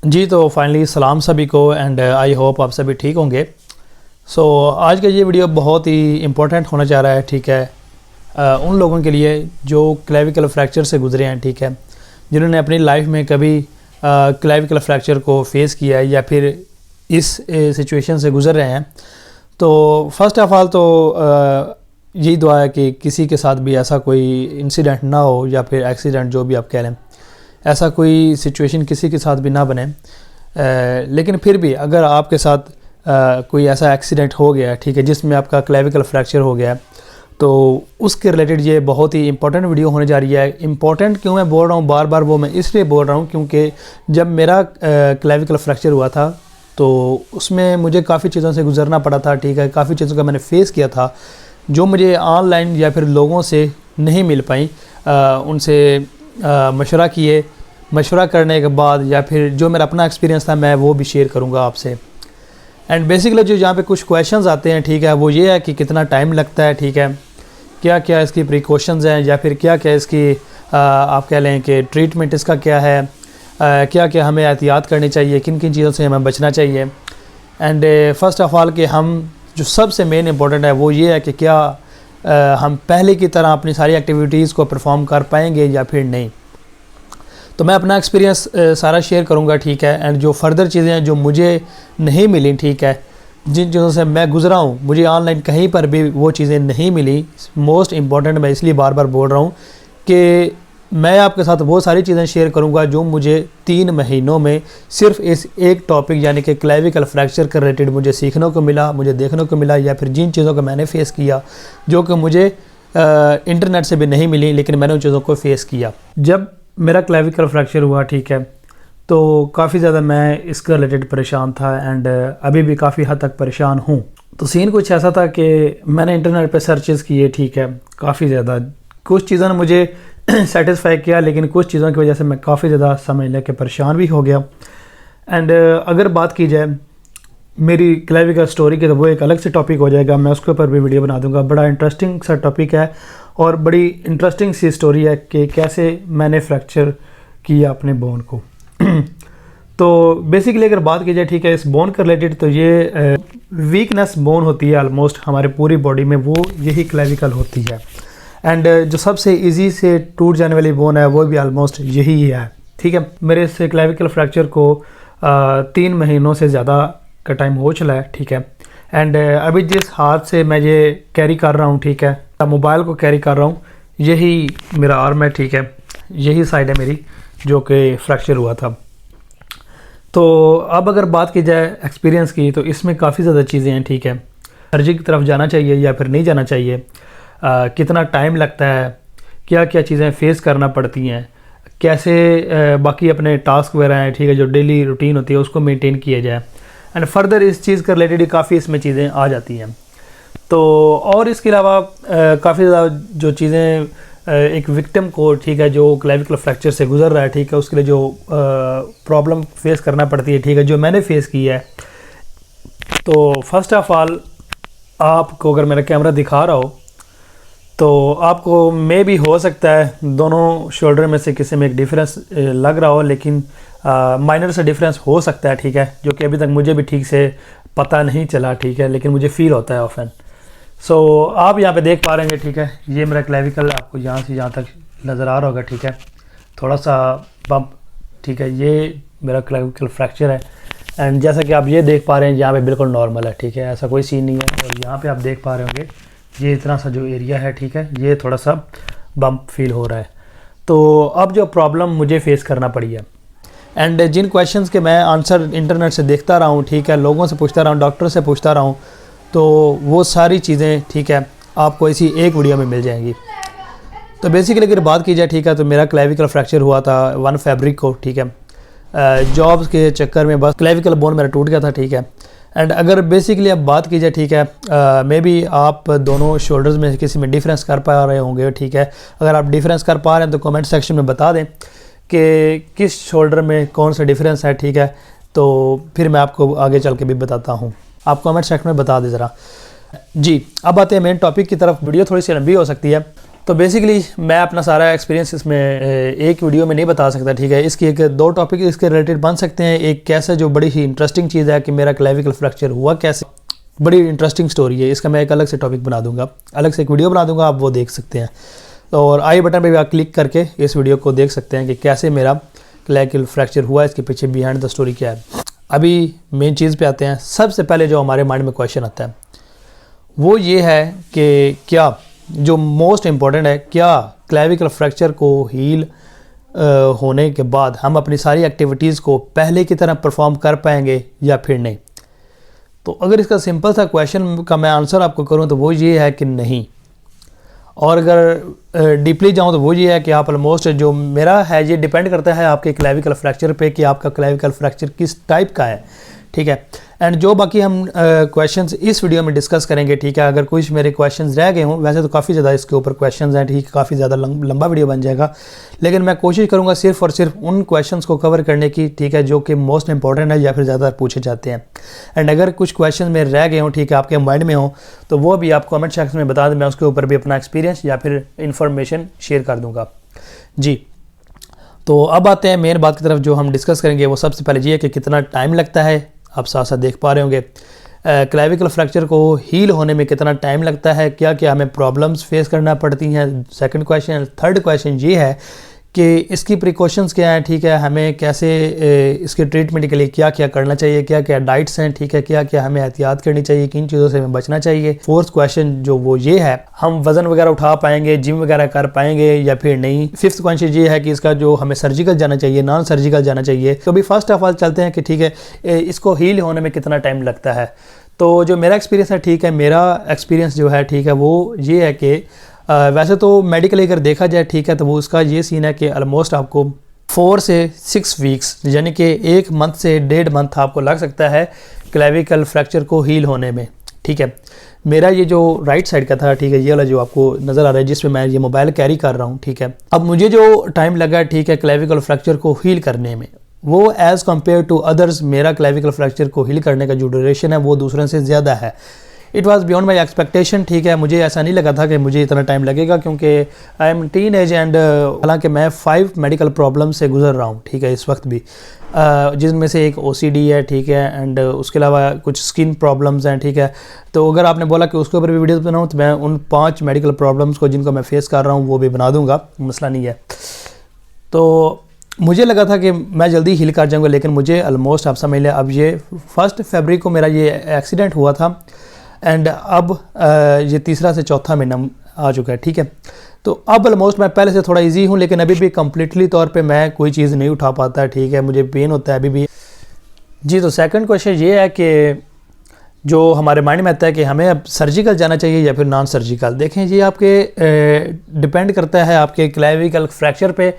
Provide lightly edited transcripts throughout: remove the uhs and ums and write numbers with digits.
जी तो फाइनली सलाम सभी को एंड आई होप आप सभी ठीक होंगे। आज का ये वीडियो बहुत ही इम्पोर्टेंट होना चाह रहा है, ठीक है। उन लोगों के लिए जो क्लेविकल फ्रैक्चर से गुजरे हैं, ठीक है, जिन्होंने अपनी लाइफ में कभी क्लेविकल फ्रैक्चर को फेस किया है या फिर इस सिचुएशन से गुजर रहे हैं। तो फर्स्ट ऑफ ऑल तो यही दुआ है कि किसी के साथ भी ऐसा कोई इंसिडेंट ना हो या फिर एक्सीडेंट, जो भी आप कह लें, ऐसा कोई सिचुएशन किसी के साथ भी ना बने। लेकिन फिर भी अगर आपके साथ कोई ऐसा एक्सीडेंट हो गया, ठीक है, जिसमें आपका क्लेविकल फ्रैक्चर हो गया, तो उसके रिलेटेड ये बहुत ही इंपॉर्टेंट वीडियो होने जा रही है। इंपॉर्टेंट क्यों मैं बोल रहा हूँ बार बार, वो मैं इसलिए बोल रहा हूँ क्योंकि जब मेरा क्लेविकल फ्रैक्चर हुआ था तो उसमें मुझे काफ़ी चीज़ों से गुजरना पड़ा था, ठीक है। काफ़ी चीज़ों का मैंने फ़ेस किया था जो मुझे ऑनलाइन या फिर लोगों से नहीं मिल पाई। उनसे मशवरा किए, मशवरा करने के बाद या फिर जो मेरा अपना एक्सपीरियंस था मैं वो भी शेयर करूँगा आपसे। एंड बेसिकली जो यहाँ पे कुछ क्वेश्चंस आते हैं, ठीक है, वो ये है कि कितना टाइम लगता है, ठीक है, क्या क्या इसकी प्रिकॉशंस हैं या फिर क्या क्या इसकी आप कह लें कि ट्रीटमेंट इसका क्या है, क्या क्या हमें एहतियात करनी चाहिए, किन किन चीज़ों से हमें बचना चाहिए। एंड फर्स्ट ऑफ़ ऑल कि हम जो सबसे मेन इंपॉर्टेंट है वो ये है कि क्या हम पहले की तरह अपनी सारी एक्टिविटीज़ को परफॉर्म कर पाएंगे या फिर नहीं। तो मैं अपना एक्सपीरियंस सारा शेयर करूंगा, ठीक है। एंड जो फर्दर चीज़ें हैं जो मुझे नहीं मिली, ठीक है, जिन चीज़ों से मैं गुजरा हूँ, मुझे ऑनलाइन कहीं पर भी वो चीज़ें नहीं मिली। मोस्ट इम्पॉर्टेंट मैं इसलिए बार बार बोल रहा हूँ कि मैं आपके साथ वो सारी चीज़ें शेयर करूंगा जो मुझे 3 महीनों में सिर्फ इस एक टॉपिक यानी कि क्लेविकल फ्रैक्चर के रिलेटेड मुझे सीखने को मिला, मुझे देखने को मिला, या फिर जिन चीज़ों को मैंने फ़ेस किया जो कि मुझे इंटरनेट से भी नहीं मिली, लेकिन मैंने उन चीज़ों को फ़ेस किया। जब मेरा क्लेविकल फ्रैक्चर हुआ, ठीक है, तो काफ़ी ज़्यादा मैं इसके रिलेटेड परेशान था एंड अभी भी काफ़ी हद तक परेशान हूँ। तो सीन कुछ ऐसा था कि मैंने इंटरनेट पे सर्चेस किए, ठीक है, काफ़ी ज़्यादा। कुछ चीज़ों ने मुझे सेटिस्फाई किया, लेकिन कुछ चीज़ों की वजह से मैं काफ़ी ज़्यादा समझ लेके परेशान भी हो गया। एंड अगर बात की जाए मेरी क्लेविकल स्टोरी की, तो वो एक अलग से टॉपिक हो जाएगा, मैं उसके ऊपर भी वीडियो बना दूंगा। बड़ा इंटरेस्टिंग सा टॉपिक है और बड़ी इंटरेस्टिंग सी स्टोरी है कि कैसे मैंने फ्रैक्चर किया अपने बोन को। तो बेसिकली अगर बात की जाए, ठीक है, इस बोन के रिलेटेड, तो ये वीकनेस बोन होती है ऑलमोस्ट हमारे पूरी बॉडी में, वो यही क्लेविकल होती है। एंड जो सबसे ईजी से टूट जाने वाली बोन है वो भी ऑलमोस्ट यही है, ठीक है। मेरे इस क्लेविकल फ्रैक्चर को 3 महीनों से ज़्यादा का टाइम हो चला है, ठीक है। एंड अभी जिस हाथ से मैं ये कैरी कर रहा हूँ, ठीक है, मोबाइल को कैरी कर रहा हूँ, यही मेरा आर्म है, ठीक है, यही साइड है मेरी जो कि फ्रैक्चर हुआ था। तो अब अगर बात की जाए एक्सपीरियंस की, तो इसमें काफ़ी ज़्यादा चीज़ें हैं, ठीक है। सर्जरी की तरफ जाना चाहिए या फिर नहीं जाना चाहिए, कितना टाइम लगता है, क्या क्या चीज़ें फेस करना पड़ती हैं, कैसे बाकी अपने टास्क वगैरह हैं, ठीक है, जो डेली रूटीन होती है उसको मेंटेन किया जाए। एंड फर्दर इस चीज़ के रिलेटेड काफ़ी इसमें चीज़ें आ जाती हैं। तो और इसके अलावा काफ़ी ज़्यादा जो चीज़ें एक विक्टिम को, ठीक है, जो क्लेविकल फ्रैक्चर से गुजर रहा है, ठीक है, उसके लिए जो प्रॉब्लम फेस करना पड़ती है, ठीक है, जो मैंने फेस की है। तो फर्स्ट ऑफ ऑल आपको अगर मेरा कैमरा दिखा रहा हो तो आपको मे भी हो सकता है दोनों शोल्डर में से किसी में एक डिफरेंस लग रहा हो, लेकिन माइनर से डिफरेंस हो सकता है, ठीक है, जो कि अभी तक मुझे भी ठीक से पता नहीं चला, ठीक है, लेकिन मुझे फील होता है ऑफन। सो आप यहाँ पे देख पा रहे हैं, ठीक है, ये मेरा क्लेविकल आपको यहाँ से यहाँ तक नज़र आ रहा होगा, ठीक है, थोड़ा सा बम्प, ठीक है, ये मेरा क्लेविकल फ्रैक्चर है। एंड जैसा कि आप ये देख पा रहे हैं यहाँ पे बिल्कुल नॉर्मल है, ठीक है, ऐसा कोई सीन नहीं है। और यहाँ पे आप देख पा रहे होंगे ये इतना सा जो एरिया है, ठीक है, ये थोड़ा सा बम्प फील हो रहा है। तो अब जो प्रॉब्लम मुझे फेस करना पड़ी है, एंड जिन क्वेश्चंस के मैं आंसर इंटरनेट से देखता रहा हूँ, ठीक है, लोगों से पूछता रहा हूँ, डॉक्टर से पूछता रहा हूँ, तो वो सारी चीज़ें, ठीक है, आपको इसी एक वीडियो में मिल जाएंगी। तो बेसिकली अगर बात की जाए, ठीक है, तो मेरा क्लेविकल फ्रैक्चर हुआ था 1 फरवरी को, ठीक है। जॉब्स के चक्कर में बस क्लेविकल बोन मेरा टूट गया था, ठीक है। एंड अगर बेसिकली अब बात की जाए, ठीक है, मे बी आप दोनों शोल्डर्स में किसी में डिफरेंस कर पा रहे होंगे, ठीक है। अगर आप डिफरेंस कर पा रहे हैं तो कमेंट सेक्शन में बता दें कि किस शोल्डर में कौन सा डिफरेंस है, ठीक है, तो फिर मैं आपको आगे चल के भी बताता हूँ। आप कमेंट सेक्शन में बता दें ज़रा। जी अब आते हैं मेन टॉपिक की तरफ। वीडियो थोड़ी सी लंबी हो सकती है तो बेसिकली मैं अपना सारा एक्सपीरियंस इसमें एक वीडियो में नहीं बता सकता, ठीक है। इसकी एक दो टॉपिक इसके रिलेटेड बन सकते हैं। एक कैसे जो बड़ी ही इंटरेस्टिंग चीज़ है कि मेरा क्लेविकल फ्रैक्चर हुआ कैसे, बड़ी इंटरेस्टिंग स्टोरी है। इसका मैं एक अलग से टॉपिक बना दूंगा, अलग से एक वीडियो बना दूंगा, आप वो देख सकते हैं। और आई बटन पे भी आप क्लिक करके इस वीडियो को देख सकते हैं कि कैसे मेरा क्लेविकल फ्रैक्चर हुआ, इसके पीछे बिहाइंड द स्टोरी क्या है। अभी मेन चीज़ पे आते हैं। सबसे पहले जो हमारे माइंड में क्वेश्चन आता है वो ये है कि क्या, जो मोस्ट इम्पॉर्टेंट है, क्या क्लेविकल फ्रैक्चर को हील होने के बाद हम अपनी सारी एक्टिविटीज़ को पहले की तरह परफॉर्म कर पाएंगे या फिर नहीं। तो अगर इसका सिंपल सा क्वेश्चन का मैं आंसर आपको करूं तो वो ये है कि नहीं। और अगर डीपली जाऊं तो वो ये है कि आप ऑलमोस्ट, जो मेरा है ये डिपेंड करता है आपके क्लेविकल फ्रैक्चर पे कि आपका क्लेविकल फ्रैक्चर किस टाइप का है, ठीक है। एंड जो बाकी हम क्वेश्चंस इस वीडियो में डिस्कस करेंगे, ठीक है। अगर कुछ मेरे क्वेश्चंस रह गए हों, वैसे तो काफ़ी ज़्यादा इसके ऊपर क्वेश्चंस हैं, ठीक है, काफ़ी ज़्यादा लंबा वीडियो बन जाएगा, लेकिन मैं कोशिश करूंगा सिर्फ और सिर्फ उन क्वेश्चंस को कवर करने की, ठीक है, जो कि मोस्ट इंपॉर्टेंट है या फिर ज़्यादा पूछे जाते हैं। एंड अगर कुछ क्वेश्चन मेरे रह गए हों, ठीक है, आपके माइंड में हो, तो वो भी आप कॉमेंट सेक्शन में बता दें, मैं उसके ऊपर भी अपना एक्सपीरियंस या फिर इंफॉर्मेशन शेयर कर दूँगा जी। तो अब आते हैं मेन बात की तरफ। जो हम डिस्कस करेंगे वो सबसे पहले ये है कि कितना टाइम लगता है। आप साथ साथ देख पा रहे होंगे क्लेविकल फ्रैक्चर को हील होने में कितना टाइम लगता है, क्या क्या हमें प्रॉब्लम्स फेस करना पड़ती हैं, सेकंड क्वेश्चन। थर्ड क्वेश्चन ये है कि इसकी प्रिकॉशंस क्या हैं, ठीक है, हमें कैसे इसके ट्रीटमेंट के लिए क्या क्या करना चाहिए, क्या क्या डाइट्स हैं, ठीक है, क्या क्या हमें एहतियात करनी चाहिए, किन चीज़ों से हमें बचना चाहिए। फोर्थ क्वेश्चन जो वो ये है, हम वज़न वगैरह उठा पाएंगे, जिम वगैरह कर पाएंगे या फिर नहीं। फिफ्थ क्वेश्चन ये है कि इसका जो हमें सर्जिकल जाना चाहिए, नॉन सर्जिकल जाना चाहिए। तो अभी फर्स्ट ऑफ ऑल चलते हैं कि ठीक है, इसको हील होने में कितना टाइम लगता है। तो जो मेरा एक्सपीरियंस है, ठीक है, मेरा एक्सपीरियंस जो है, ठीक है, वो ये है कि वैसे तो मेडिकली अगर देखा जाए, ठीक है, तो वो उसका ये सीन है कि ऑलमोस्ट आपको 4 से 6 वीक्स, यानी कि 1 मंथ से 1.5 मंथ आपको लग सकता है क्लेविकल फ्रैक्चर को हील होने में, ठीक है। मेरा ये जो राइट साइड का था, ठीक है, ये वाला जो आपको नज़र आ रहा है जिसमें मैं ये मोबाइल कैरी कर रहा हूँ, ठीक है। अब मुझे जो टाइम लगा, ठीक है, क्लेविकल फ्रैक्चर को हील करने में, वो एज़ कम्पेयर टू अदर्स, मेरा क्लेविकल फ्रैक्चर को हील करने का जो ड्यूरेशन है वो दूसरों से ज़्यादा है। It was beyond my expectation, ठीक है। मुझे ऐसा नहीं लगा था कि मुझे इतना टाइम लगेगा, क्योंकि I am teen age and हालांकि मैं 5 मेडिकल प्रॉब्लम से गुजर रहा हूँ, ठीक है, इस वक्त भी, जिसमें से एक OCD है, ठीक है, एंड उसके अलावा कुछ स्किन प्रॉब्लम्स हैं, ठीक है। तो अगर आपने बोला कि उसके ऊपर भी वीडियोस बनाऊँ तो मैं उन 5 मेडिकल प्रॉब्लम्स को जिनको मैं फेस कर रहा हूँ वो भी बना दूँगा, मसला नहीं है। तो मुझे लगा था कि मैं जल्दी हील कर जाऊँगा, लेकिन मुझे ऑलमोस्ट, आप समझ लें, अब ये 1 फरवरी को मेरा ये एक्सीडेंट हुआ था एंड अब ये तीसरा से चौथा महीना आ चुका है, ठीक है। तो अब ऑलमोस्ट मैं पहले से थोड़ा इजी हूँ, लेकिन अभी भी कम्प्लीटली तौर पे मैं कोई चीज़ नहीं उठा पाता, ठीक है, मुझे पेन होता है अभी भी जी। तो सेकंड क्वेश्चन ये है कि जो हमारे माइंड में आता है कि हमें अब सर्जिकल जाना चाहिए या फिर नॉन सर्जिकल। देखें, ये आपके डिपेंड करता है आपके क्लेविकल फ्रैक्चर पे।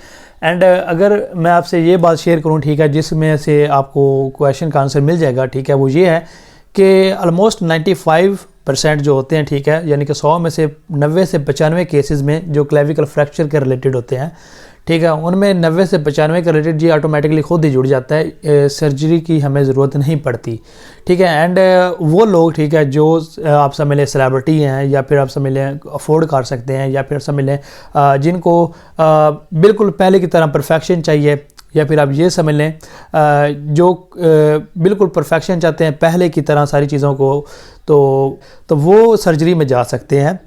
एंड अगर मैं आपसे ये बात शेयर करूँ, ठीक है, जिसमें से आपको क्वेश्चन का आंसर मिल जाएगा, ठीक है, वो ये है कि ऑलमोस्ट 95% जो होते हैं, ठीक है, यानी कि 100 में से 90 से 95 केसेस में जो क्लेविकल फ्रैक्चर के रिलेटेड होते हैं, ठीक है, उनमें 90 से 95 के रिलेटेड ये ऑटोमेटिकली खुद ही जुड़ जाता है, सर्जरी की हमें ज़रूरत नहीं पड़ती, ठीक है। एंड वो लोग, ठीक है, जो आप समझ लें सेलिब्रिटी हैं या फिर आप समझ लें अफोर्ड कर सकते हैं या फिर समझ लें जिनको बिल्कुल पहले की तरह परफेक्शन चाहिए, या फिर आप ये समझ लें जो बिल्कुल परफेक्शन चाहते हैं पहले की तरह सारी चीज़ों को, तो वो सर्जरी में जा सकते हैं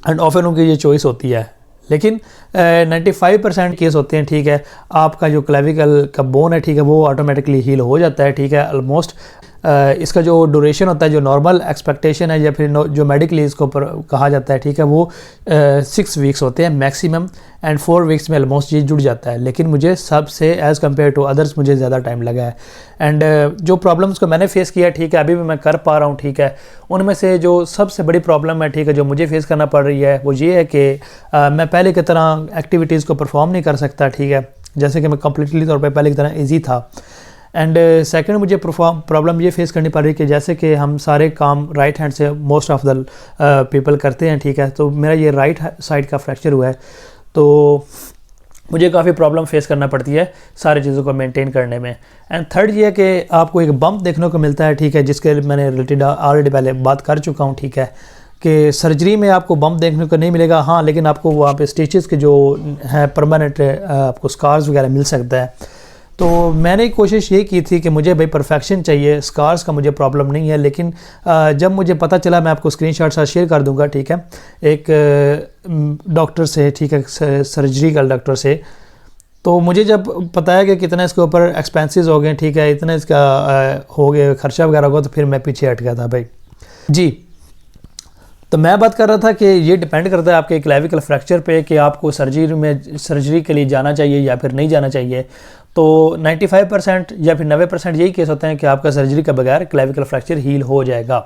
एंड ऑफन उनकी ये चॉइस होती है। लेकिन 95% केस होते हैं, ठीक है, आपका जो क्लेविकल का बोन है, ठीक है, वो ऑटोमेटिकली हील हो जाता है, ठीक है, ऑलमोस्ट। इसका जो ड्यूरेशन होता है, जो नॉर्मल एक्सपेक्टेशन है या फिर जो मेडिकली इसको कहा जाता है, ठीक है, वो 6 वीक्स होते हैं मैक्सिमम, एंड 4 वीक्स में ऑलमोस्ट ये जुड़ जाता है। लेकिन मुझे सबसे एज़ कम्पेयर टू अदर्स मुझे ज़्यादा टाइम लगा है। एंड जो प्रॉब्लम्स को मैंने फेस किया, ठीक है, अभी भी मैं कर पा रहा हूँ, ठीक है, उनमें से जो सबसे बड़ी प्रॉब्लम है, ठीक है, जो मुझे फेस करना पड़ रही है, वो ये है कि मैं पहले की तरह एक्टिविटीज़ को परफॉर्म नहीं कर सकता, ठीक है, जैसे कि मैं कम्प्लीटली तौर पर पहले की तरह ईजी था। एंड सेकंड मुझे प्रॉब्लम ये फेस करनी पड़ रही है कि जैसे कि हम सारे काम राइट हैंड से मोस्ट ऑफ द पीपल करते हैं, ठीक है, तो मेरा ये राइट साइड का फ्रैक्चर हुआ है, तो मुझे काफ़ी प्रॉब्लम फेस करना पड़ती है सारी चीज़ों को मेंटेन करने में। एंड थर्ड ये है कि आपको एक बम्प देखने को मिलता है, ठीक है, जिसके मैंने रिलेटेड ऑलरेडी पहले बात कर चुका हूँ, ठीक है, कि सर्जरी में आपको बम्प देखने को नहीं मिलेगा, हाँ, लेकिन आपको वहाँ पे स्टिचेस के जो हैं परमानेंट आपको स्कार्स वगैरह मिल सकता है। तो मैंने कोशिश ये की थी कि मुझे भाई परफेक्शन चाहिए, स्कार्स का मुझे प्रॉब्लम नहीं है। लेकिन जब मुझे पता चला, मैं आपको स्क्रीनशॉट साथ शेयर कर दूंगा, ठीक है, एक डॉक्टर से, ठीक है, सर्जरी का डॉक्टर से, तो मुझे जब पता है कि कितना इसके ऊपर एक्सपेंसेस हो गए, ठीक है, इतना इसका हो गया खर्चा वगैरह होगा, तो फिर मैं पीछे हट गया था भाई जी। तो मैं बात कर रहा था कि ये डिपेंड करता है आपके क्लेविकल फ्रैक्चर पे कि आपको सर्जरी के लिए जाना चाहिए या फिर नहीं जाना चाहिए। तो 95% या फिर 90% यही केस होते हैं कि आपका सर्जरी के बगैर क्लेविकल फ्रैक्चर हील हो जाएगा।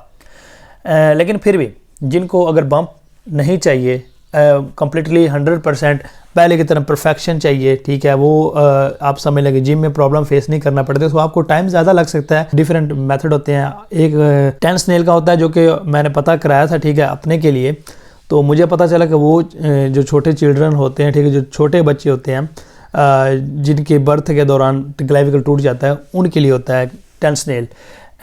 लेकिन फिर भी जिनको अगर बम्प नहीं चाहिए, कम्प्लीटली 100% पहले की तरह परफेक्शन चाहिए, ठीक है, वो आप समझ लगे जिम में प्रॉब्लम फेस नहीं करना पड़ता, तो आपको टाइम ज़्यादा लग सकता है। डिफरेंट मेथड होते हैं, एक 10 नेल का होता है जो कि मैंने पता कराया था, ठीक है, अपने के लिए। तो मुझे पता चला कि वो जो छोटे चिल्ड्रन होते हैं, ठीक है, जो छोटे बच्चे होते हैं जिनके बर्थ के दौरान क्लेविकल टूट जाता है, उनके लिए होता है 10 नेल।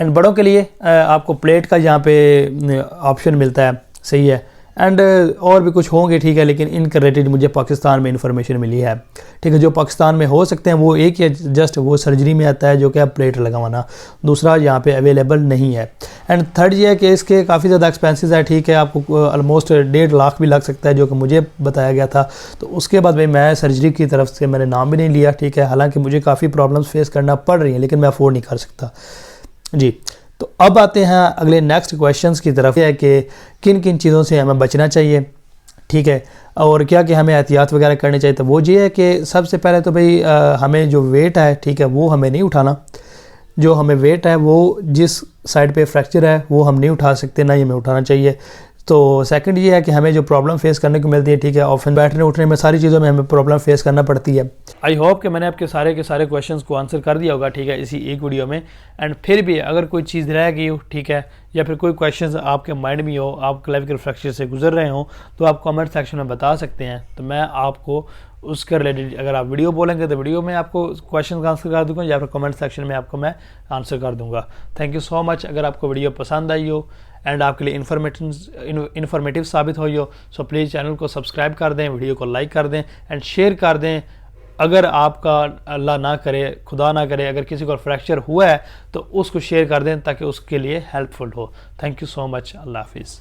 एंड बड़ों के लिए आपको प्लेट का यहाँ पे ऑप्शन मिलता है, सही है। एंड और भी कुछ होंगे, ठीक है, लेकिन इनके रिलेटेड मुझे पाकिस्तान में इंफॉर्मेशन मिली है, ठीक है। जो पाकिस्तान में हो सकते हैं वो एक ही जस्ट वो सर्जरी में आता है जो कि आप प्लेट लगवाना, दूसरा यहाँ पे अवेलेबल नहीं है। एंड थर्ड ये है कि इसके काफ़ी ज़्यादा एक्सपेंसेस है, ठीक है, आपको ऑलमोस्ट 1.5 लाख भी लग सकता है, जो कि मुझे बताया गया था। तो उसके बाद भाई मैं सर्जरी की तरफ से मैंने नाम भी नहीं लिया, ठीक है, हालाँकि मुझे काफ़ी प्रॉब्लम्स फेस करना पड़ रही हैं, लेकिन मैं अफोर्ड नहीं कर सकता जी। तो अब आते हैं अगले नेक्स्ट क्वेश्चंस की तरफ, है कि किन किन चीज़ों से हमें बचना चाहिए, ठीक है, और क्या क्या हमें एहतियात वगैरह करनी चाहिए। तो वो ये है कि सबसे पहले तो भाई हमें जो वेट है, ठीक है, वो हमें नहीं उठाना। जो हमें वेट है वो जिस साइड पे फ्रैक्चर है वो हम नहीं उठा सकते, ना ही हमें उठाना चाहिए। तो सेकंड ये है कि हमें जो प्रॉब्लम फेस करने को मिलती है, ठीक है, ऑफन बैठने उठने में सारी चीज़ों में हमें प्रॉब्लम फेस करना पड़ती है। आई होप कि मैंने आपके सारे के सारे क्वेश्चंस को आंसर कर दिया होगा, ठीक है, इसी एक वीडियो में। एंड फिर भी अगर कोई चीज़ रह गई हो, ठीक है, या फिर कोई क्वेश्चंस आपके माइंड में हो, आप क्लेविकल फ्रैक्चर से गुजर रहे हो, तो आप कमेंट सेक्शन में बता सकते हैं। तो मैं आपको उसके रिलेटेड अगर आप वीडियो बोलेंगे तो वीडियो में आपको क्वेश्चन का आंसर कर दूंगा, या फिर कमेंट सेक्शन में आपको मैं आंसर कर दूंगा। Thank you so much. अगर आपको वीडियो पसंद आई हो एंड आपके लिए इन्फॉर्मेटिव साबित हुई हो, सो प्लीज़ चैनल को सब्सक्राइब कर दें, वीडियो को लाइक कर दें एंड शेयर कर दें। अगर आपका अल्लाह ना करे, खुदा ना करे, अगर किसी को फ्रैक्चर हुआ है तो उसको शेयर कर दें ताकि उसके लिए हेल्पफुल हो। Thank you so much. अल्लाह हाफिज़।